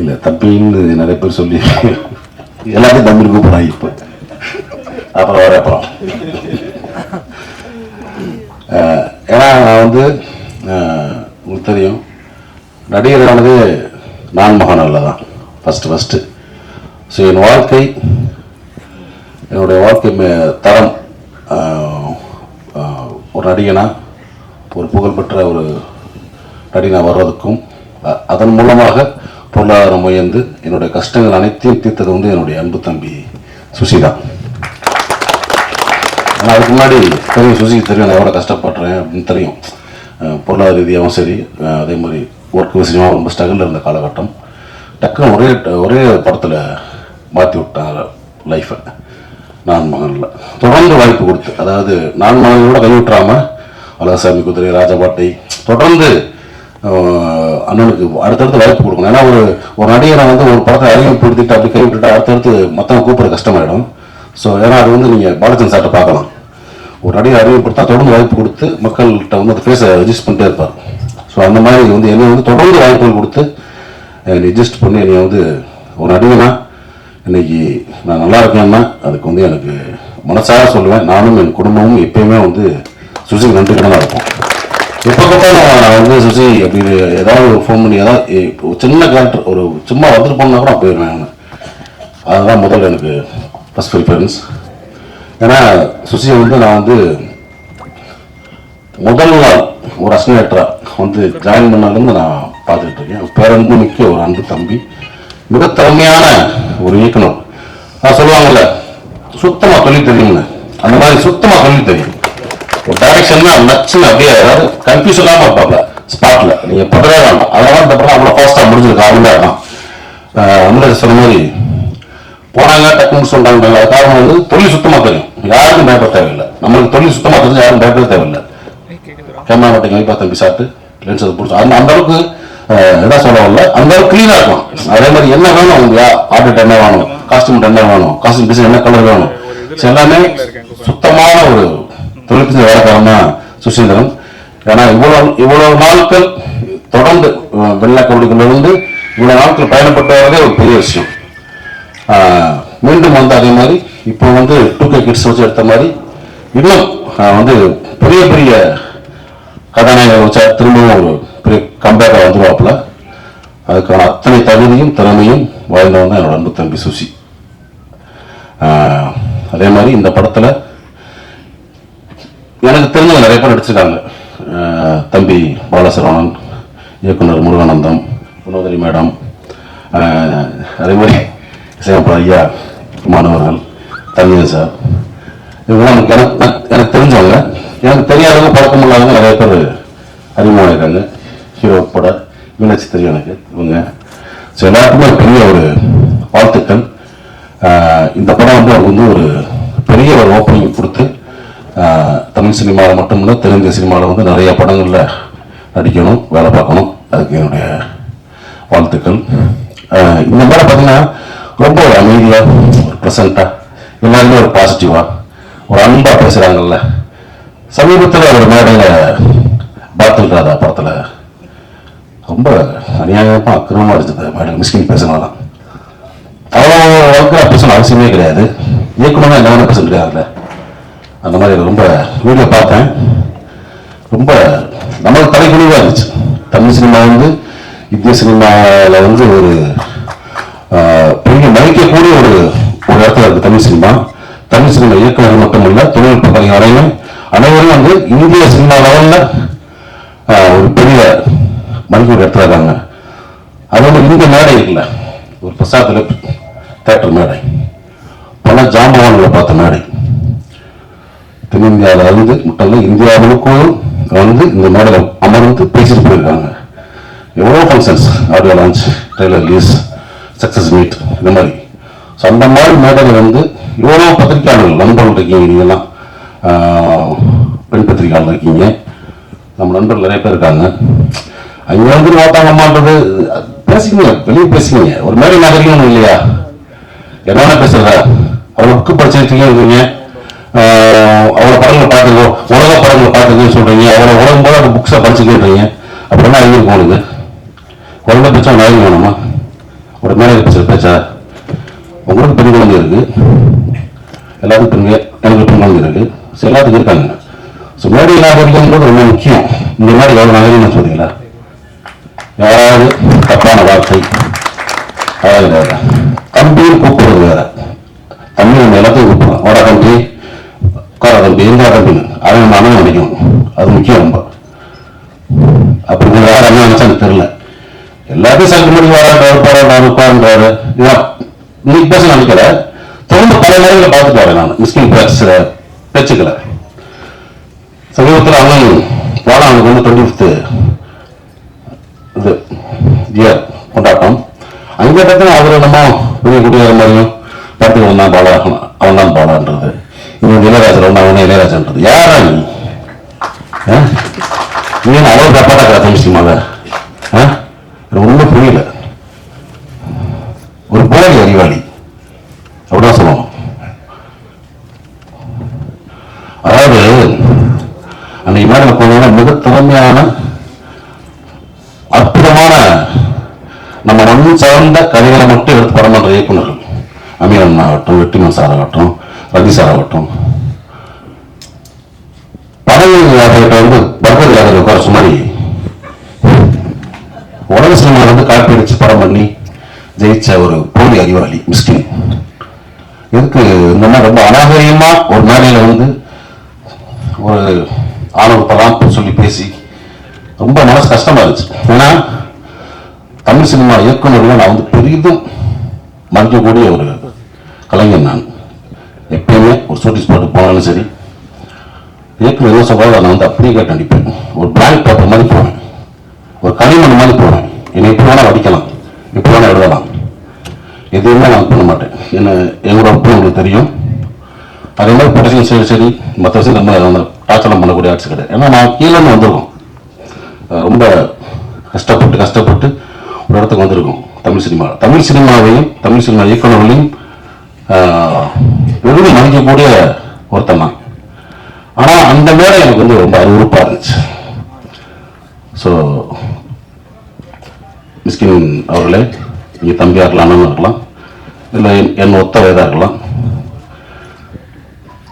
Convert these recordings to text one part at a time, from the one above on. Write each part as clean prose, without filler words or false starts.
இல்லை தம்பின்னு நிறைய பேர் சொல்லி எல்லாத்தையும் தம்பி கூப்பிட்றாங்க இப்போ. அப்புறம் வர அப்புறம் ஏன்னா நான் வந்து உங்களுக்கு தெரியும் நடிகரானது நான் மகானில் தான் ஃபஸ்ட்டு. ஸோ என் வாழ்க்கை என்னுடைய வாழ்க்கை தரம் ஒரு நடிகனா ஒரு புகழ்பெற்ற ஒரு நடிகனா வர்றதுக்கும் அதன் மூலமாக பொருளாதாரம் உயர்ந்து என்னுடைய கஷ்டங்கள் அனைத்தையும் தீர்த்தது வந்து என்னுடைய அன்பு தம்பி சுசி தான். ஆனால் அதுக்கு முன்னாடி தெரியும் சுசிக்கு தெரியும் நான் எவ்வளோ கஷ்டப்படுறேன் அப்படின்னு தெரியும். பொருளாதார ரீதியாகவும் சரி, அதே மாதிரி ஒர்க் விஷயமாக ரொம்ப ஸ்ட்ரகிள் இருந்த காலகட்டம். டக்குன்னு ஒரே படத்தில் மாற்றி விட்டாங்க லைஃப்பை. நான் மகனில் தொடர்ந்து வாய்ப்பு கொடுத்து, அதாவது நான் மகனோட கைவிட்டுறாமல் அழகசாமி குதிரை, ராஜபாட்டை தொடர்ந்து அண்ணனுக்கு அடுத்தடுத்து வாய்ப்பு கொடுக்கணும். ஏன்னா ஒரு நடிகரை வந்து ஒரு படத்தை அறிமுகப்படுத்திட்டு அப்படி கைவிட்டுட்டு அடுத்தடுத்து மற்றவங்க கூப்பிட கஷ்டமாயிடும். ஸோ ஏன்னா அது வந்து நீங்கள் பாலச்சந்திரன் சார்ட்ட பார்க்கலாம். ஒரு நடிகை அறிமுகப்படுத்தா தொடர்ந்து வாய்ப்பு கொடுத்து மக்கள்கிட்ட வந்து அந்த ஃபேஸை ரெஜிஸ்ட் பண்ணிட்டே இருப்பார். ஸோ அந்த மாதிரி வந்து என்னை வந்து தொடர்ந்து வாய்ப்புகள் கொடுத்து என்னை ரெஜிஸ்ட் பண்ணி என்னை வந்து ஒரு நடிகனா இன்னைக்கு நான் நல்லா இருக்கேன்னா அதுக்கு வந்து எனக்கு மனசாக சொல்லுவேன். நானும் என் குடும்பமும் எப்பயுமே வந்து சுசி நன்றி கடனாக இருப்போம். எப்போ பார்த்தாலும் நான் வந்து சுசி அப்படின்னு ஏதாவது ஒரு ஃபோன் பண்ணி ஏதாவது ஒரு சின்ன கேரக்டர் ஒரு சும்மா வந்துட்டு போனா கூட போயிடுவேன். அதுதான் முதல்ல எனக்கு ஃபர்ஸ்ட் ப்ரிஃபரன்ஸ். ஏன்னா சுசியை வந்து நான் வந்து முதல் நாள் ஒரு அசினேட்டராக வந்து ஜாயின் பண்ணாலேருந்து நான் பார்த்துக்கிட்டு இருக்கேன். பேரன்பு மிக்க ஒரு அன்பு தம்பி, மிக திறமையான ஒரு இயக்குனர். நான் சொல்லுவாங்கல்ல சுத்தமாக தொழில் தெரியும்னு, அந்த மாதிரி சுத்தமாக தொழில் தெரியும். ஒரு டைரக்ஷன்னா நச்சுன்னு அப்படியே அதாவது கன்ஃபியூஸ் இல்லாமல் இருப்பாப்ல ஸ்பாட்டில். நீங்கள் படவே வேண்டாம், அதெல்லாம் இந்த படம் அவ்வளோ ஃபாஸ்ட்டாக முடிஞ்சிருக்கு. அவங்க தான் அமிர்த சொன்ன மாதிரி போனாங்க டக்குன்னு சொல்கிறாங்க. அது காரணம் வந்து தொழில் சுத்தமாக தெரியும், யாருக்கும் பயப்பட தேவையில்லை. நம்மளுக்கு தொழில் சுத்தமாக தெரிஞ்சு யாரும் பயப்பட தேவையில்லை. கேமரா மட்டும் கழிப்பா தம்பி சாப்பிட்டு லென்ஸ் அதை பிடிச்சி அந்த அளவுக்கு எதாவது சொல்லவில்லை, அந்த அளவுக்கு க்ளீனாக இருக்கும். அதே மாதிரி என்ன வேணும் அவங்க ஆர்டர் என்ன வேணும், காஸ்டியூம் என்ன வேணும், காஸ்டியூம் டிசைன் என்ன கலர் வேணும், எல்லாமே சுத்தமான ஒரு தொழிற்சங்க வேலைக்காரமா சுசீந்திரன். ஏன்னா இவ்வளவு நாட்கள் தொடர்ந்து வெள்ளை கபடிகளிலிருந்து இவ்வளவு நாட்கள் பயணப்பட்டவரே ஒரு பெரிய விஷயம். மீண்டும் வந்து அதே மாதிரி இப்போ வந்து 2K கிட்ஸ் வச்சு எடுத்த மாதிரி இன்னும் வந்து பெரிய பெரிய கதாநாயகர் வச்சா திரும்பவும் ஒரு பெரிய கம்பேக்காக வந்துடுவாப்புல. அதுக்கான அத்தனை தகுதியும் திறமையும் வாழ்ந்தவன் தான் என்னோட அன்பு தம்பி சுசி. அதே மாதிரி இந்த படத்தில் எனக்கு தெரிஞ்சவங்க நிறைய பேர் நடிச்சிருக்காங்க. தம்பி பாலசரவணன், இயக்குனர் முருகானந்தம், வினோதரி மேடம், அதே மாதிரி இசையமைப்பாளர் ஐயா மாணவர்கள், தனியா சார், இவங்கெல்லாம் எனக்கு தெரிஞ்சவங்க. எனக்கு தெரியாதவங்க பழக்கம் இல்லாதவங்க நிறைய பேர் அறிமுகம் இருக்காங்க. ஹீரோ பட மீனாட்சி தெரியும் எனக்கு இவங்க. ஸோ எல்லாருக்குமே பெரிய ஒரு வாழ்த்துக்கள். இந்த படம் வந்து அவங்க வந்து ஒரு பெரிய ஒரு ஓப்பனிங் கொடுத்து தமிழ் சினிமாவில் மட்டும் இல்லை தெலுங்கு சினிமாவில் வந்து நிறைய படங்களில் நடிக்கணும், வேலை பார்க்கணும். அதுக்கு என்னுடைய வாழ்த்துக்கள். இந்த மாதிரி பார்த்தீங்கன்னா ரொம்ப ஒரு அமைதியாக, ஒரு ப்ரெசண்ட்டாக, எல்லாருமே ஒரு பாசிட்டிவாக, ஒரு அன்பாக பேசுகிறாங்கல்ல. சமீபத்தில் ஒரு மேடையில் பாத்தில் ராதா படத்தில் ரொம்ப அநியாயமாக அக்கிரமமாக இருந்தது. மேடையில் மிஸ்கின் பேசினாலாம் அவ்வளோ அளவுக்கு பேசணும் அவசியமே கிடையாது. இயக்குனதான் என்ன வேணும் பேச முடியாதுல்ல. அந்த மாதிரி ரொம்ப வீடியோ பார்த்தேன். ரொம்ப நம்மளுக்கு தலைக்குழிவாக இருந்துச்சு. தமிழ் சினிமா வந்து இந்திய சினிமாவில் வந்து ஒரு பெரிய மதிக்கக்கூடிய ஒரு இடத்துல இருக்குது தமிழ் சினிமா. தமிழ் சினிமா இயக்குநர்கள் மட்டுமல்ல, தொழில்நுட்ப கலைஞரையும் அனைவரும் வந்து இந்திய சினிமா லெவலில் ஒரு பெரிய மதிக்க இடத்துல இருக்காங்க. அது வந்து இந்த மேடை இருக்குல்ல, ஒரு பிரசாத்தில் தேட்டர் மேடை, பல ஜாம்பவான்களை பார்த்த மேடை. தென்னிந்தியாவில் இருந்து மட்டும் இந்தியாவுக்கும் வந்து இந்த மேடையில் அமர்ந்து பேசிட்டு போயிருக்காங்க. எவ்வளோ functions, audio launch, trailer release, success meet, இந்த மாதிரி. ஸோ அந்த மாதிரி மேடையில் வந்து இவ்வளோ பத்திரிகையாளர்கள் நண்பர்கள் இருக்கீங்க. நீங்கள்லாம் பெண் பத்திரிகையாளர் இருக்கீங்க, நம்ம நண்பர்கள் நிறைய பேர் இருக்காங்க. அங்கே வந்து ஓட்டாங்கம்மான்றது பேசிக்கங்க, வெளியே பேசிக்கங்க. ஒரு மேடை நகரிக்கணும் இல்லையா? என்னென்ன பேசுறதா? அவ்வளோ புக்கு படிச்சிருக்கீங்க, அவ்வளோ படங்களை பார்த்துக்கோ, உலக படங்களை பார்த்துக்கன்னு சொல்கிறீங்க. அவ்வளோ உலகம் போல அந்த புக்ஸை படிச்சுக்கிட்டுறீங்க. அப்படின்னா எழுதிருக்கோம். உங்களுக்கு குறைந்தபட்சம் நாளைக்கு வேணுமா? ஆச்சா? உங்களுக்கு பெண் குழந்தை இருக்கு, எல்லாத்துக்கும் பெண்கள், எனக்கு பெண் குழந்தை இருக்கு, எல்லாத்துக்கும் இருக்காங்க. ஸோ மேடை நாகரிகம்ன்றது ரொம்ப முக்கியம். இந்த மாதிரி எவ்வளோ நாகரிகம் சொல்றீங்களா? யாராவது தப்பான வார்த்தை, அதாவது தம்பின்னு கூப்பிடுறது வேற, தம்பி நம்ம எல்லாத்தையும் கூப்பிடுறோம், ஓட தம்பி, உட்கார தம்பி, எங்க தம்பின்னு அதை நம்ம அண்ணன் நினைக்கணும். அது முக்கியம் ரொம்ப. அப்படி வேற என்ன நினைச்சா எனக்கு தெரியல. எல்லாத்தையும் சங்க மணி வராரு உட்கார்ன்றாரு. இன்னைக்கு பேச நினைக்கல, தொடர்ந்து பல நேரங்களை பார்த்துட்டு வரேன் நான் மிஸ்கின் பேச்சுக்களை. சமீபத்தில் அவன் போனா அவனுக்கு வந்து 25th இது இயர் கொண்டாட்டம். அங்கே பார்த்தா அவர் நம்ம பெரிய குடியார மாதிரியும் படத்துக்கு வந்தான் பாலா, அவன் தான் பாலான்றது. இவன் இளையராஜர் ஒன்று, அவனே இளையராஜன்றது. யாரா நீ அவ்வளோ தப்பாட்டா தமிழ் சினிமாவை ஒன்றும் புரியல. ஒரு போலி அறிவாளி அப்படிதான் சொல்லணும். அதாவது அன்னைக்கு மேல போனோம்னா மிக திறமையான அற்புதமான நம்ம மண் சார்ந்த கதைகளை மட்டும் எடுத்து படம் பண்ற இயக்குநர்கள், அமீரன் ஆகட்டும், வெற்றிமன் சார் ஆகட்டும், ரதி சார் ஆகட்டும், படகிட்ட வந்து பர்கர் யாதவை உட்கார சுமாரி உலக சினிமா வந்து காப்பி அடிச்சு படம் பண்ணி ஜெயிச்ச ஒரு போலி அறிவாளி மிஸ்கின். இதுக்கு இந்த மாதிரி ரொம்ப அநாகரியமா ஒரு மேடையில வந்து ஒரு ஆணவத்தெல்லாம் சொல்லி பேசி ரொம்ப மனசு கஷ்டமா இருந்துச்சு. ஏன்னா தமிழ் சினிமா இயக்குநர்கள் நான் வந்து பெரிதும் மதிக்கக்கூடிய ஒரு கலைஞர். நான் எப்பயுமே ஒரு ஷூட்டிங் ஸ்பாட்டுக்கு போனாலும் சரி, இயக்குநர் எதுவும் சொல்றாரு நான் வந்து அப்படியே கேட்டு அடிப்பேன். ஒரு பிளாங்க் பேப்பர் மாதிரி போவேன், ஒரு களிமண் மாதிரி போவேன். என்னை எப்படி வேணா வடிக்கலாம், எப்படி வேணா எழுதலாம், எதுவுமே நான் பண்ண மாட்டேன். என்னோட ஒப்பு உங்களுக்கு தெரியும். அதே மாதிரி ப்ரொடக்ஷன் சரி சரி மற்ற விஷயம் நம்ம டார்ச்சர்லாம் பண்ணக்கூடிய ஆட்சி கிடையாது. ஏன்னா நான் கீழேன்னு வந்திருக்கோம், ரொம்ப கஷ்டப்பட்டு ஒரு இடத்துக்கு வந்திருக்கோம். தமிழ் சினிமாவையும் தமிழ் சினிமா இயக்குநர்களையும் விருது மதிக்கக்கூடிய ஒருத்தன் தான். ஆனால் அந்த மேடை எனக்கு வந்து ரொம்ப அருவருப்பாக இருந்துச்சு. ஸோ மிஸ்கின் அவர்களே, நீங்கள் தம்பியாக இருக்கலாம், அண்ணன் இருக்கலாம், இல்லை என் ஒத்த வயதாக இருக்கலாம்,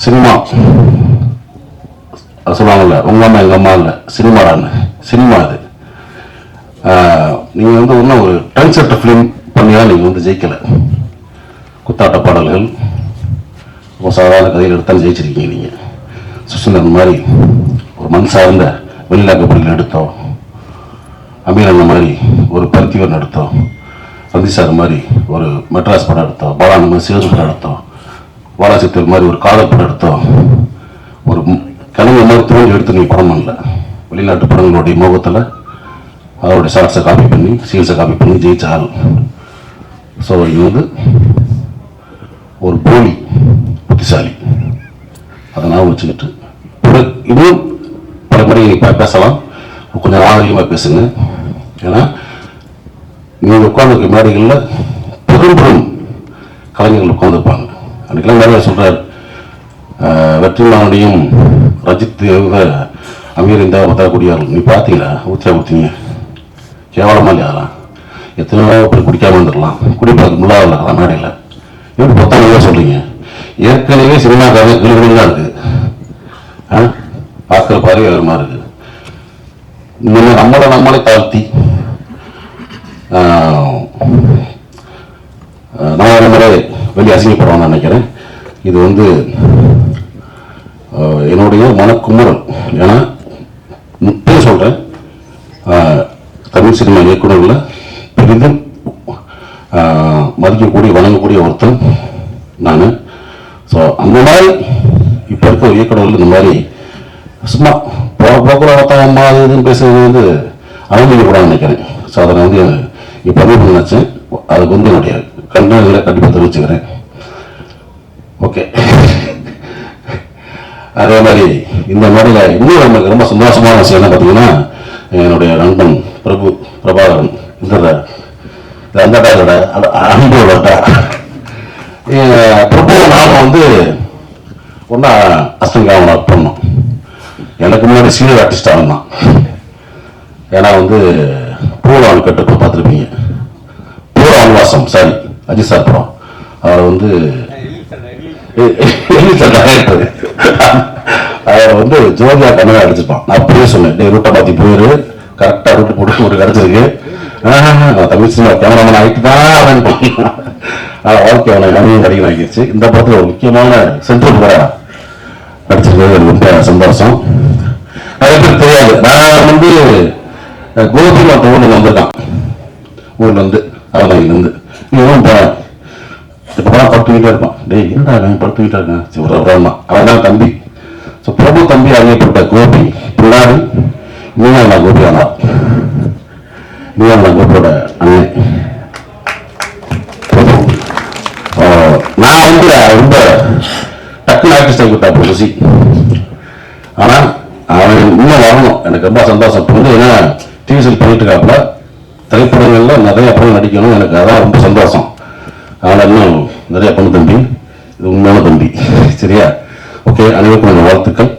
சினிமா சொல்லுவாங்கல்ல, உங்கள் அம்மா எங்கள் அம்மா இல்லை சினிமாடான்னு, சினிமா அது. நீங்கள் வந்து இன்னும் ஒரு ட்ரெண்ட் செட்டர் ஃபிலிம் பண்ணிதான் நீங்கள் வந்து ஜெயிக்கலை. குத்தாட்ட பாடல்கள், சாதாரண கதையில் எடுத்தாலும் ஜெயிச்சிருக்கீங்க நீங்கள். சுசீந்திரன் மாதிரி ஒரு மண் சார்ந்த வெளிநாட்டு எடுத்தோம், அமீரன் மாதிரி ஒரு பருத்திவரன் எடுத்தோம், ரதி சார் மாதிரி ஒரு மெட்ராஸ் படம் எடுத்தோம், பாலான மாதிரி சிவன் படம் எடுத்தோம், வாலாசித்தர் மாதிரி ஒரு காதல் படம் எடுத்தோம், ஒரு கனவு மாதிரி தோண்டி எடுத்து நீ படம் பண்ணல. வெளிநாட்டு படங்களுடைய முகத்தில் அவருடைய ஷார்ட்ஸை காப்பி பண்ணி, சீல்ஸை காப்பி பண்ணி ஜெயிச்ச ஆள். ஸோ இது வந்து ஒரு போலி புத்திசாலி, அதை நான் வச்சுக்கிட்டு இன்னும் பல முறை நீங்கள் பேசலாம், கொஞ்சம் ஆரோக்கியமாக பேசுங்க. ஏன்னா நீங்கள் உட்காந்துருக்க மேடைகளில் பெரும் கலைஞர்கள் உட்காந்துருப்பாங்க. அன்றைக்கெல்லாம் நிறைய சொல்கிறார், வெற்றிமாவனையும் ரஜித் அமீர் இந்த தரக்கூடியார்கள் நீ பார்த்தீங்களா, ஊற்றிங்க கேவலமாக இல்லையா, எத்தனை பேர் குடிக்காம இருந்துடலாம், குடிப்பதற்கு முள்ளாக இருக்கலாம் மேடையில், எப்படி பத்தாம் சொல்கிறீங்க. ஏற்கனவே சினிமாக்காக கிளிதான் இருக்குது, பார்க்குற பார்வை வேறு மாதிரி இருக்குது. நம்மளை தாழ்த்தி நம்ம வெளியே அசிங்கப்படுவான்னு நினைக்கிறேன். இது வந்து என்னுடைய மனக்குமுறல். ஏன்னா முக்கியம் சொல்கிறேன், தமிழ் சினிமா இயக்குநர்களை பெரிதும் மதிக்கக்கூடிய வணங்கக்கூடிய ஒருத்தன் நான். ஸோ அந்த மாதிரி இப்போ இருக்க இயக்குநர்கள் இந்த மாதிரி சும்மா போக்குவரத்து அம்மா இதுன்னு பேசுறது வந்து அனுமதிக்கூடாதுன்னு நினைக்கிறேன். ஸோ அதை நான் வந்து இப்போ பதிவு நினச்சேன். அதுக்கு வந்து என்னுடைய கண்டனங்களை கண்டிப்பாக தெரிவிச்சுக்கிறேன். ஓகே, அதே மாதிரி இந்த மாதிரியில் இன்னும் நமக்கு ரொம்ப சந்தோஷமான விஷயம் என்ன பார்த்தீங்கன்னா, என்னுடைய நண்பன் பிரபாகரன் அந்த டாக்டரோட அன்போட பிரபு நாம வந்து ஒன்றா அஸ்டங்காவனை பண்ணோம். எனக்கு முன்னாடி சீனியர் ஆர்டிஸ்ட் அவன் தான். ஏன்னா வந்து பூரான் கட்டுப்போ பார்த்துருப்பீங்க, பூரா வனவாசம், சாரி அஜித் சார் படம். அவர் வந்து அவர் வந்து ஜோதியா கண்ணா அடிச்சிருப்பான். நான் அப்படியே சொன்னேன், டே ரூட்டை மாற்றி போயிரு, கரெக்டாக ரூட்டு போட்டு ஒரு கிடச்சிருக்கு. தமிழ் சினிமா கேமராமேன் ஆகிட்டு தான் அவன் வாழ்க்கை அவனை நிறைய நடிகை ஆகிடுச்சு. இந்த படத்தில் ஒரு முக்கியமான சென்ட்ரல் வர நடிச்சிருக்கிறது எனக்கு ரொம்ப சந்தோஷம். நிறைய பேர் தெரியாது, நான் வந்து கோபி மற்ற ஊரில் வந்திருக்கான். ஊரில் வந்து அவங்கிலிருந்து இவன் போனேன். இப்போ தான் படுத்துக்கிட்டே இருப்பான். டேய் என்னடா அவன் படுத்துக்கிட்டே இருக்கான். சரி ஒரு தான் அவன் தான் தம்பி. ஸோ பிரபு தம்பி அறியப்பட்ட கோபி பின்னாடி நீங்க கோபி ஆனா நீங்க கோபியோட அண்ணன் பிரபு. நான் வந்து ரொம்ப டக்குனு ஆர்டிஸ்ட் ஆகிவிட்டா ருசி. ஆனால் அவன் இன்னும் வரணும், எனக்கு ரொம்ப சந்தோஷம். இப்போ வந்து என்ன டிவிசில் பண்ணிட்டு இருக்காப்புல, திரைப்படங்கள்ல நிறைய படம் நடிக்கணும், எனக்கு அதான் ரொம்ப சந்தோஷம். அதனால் இன்னும் நிறைய பொண்ணு தம்பி, இது உண்மையான தம்பி. சரியா? ஓகே, அனைவருக்கும் வாழ்த்துக்கள்.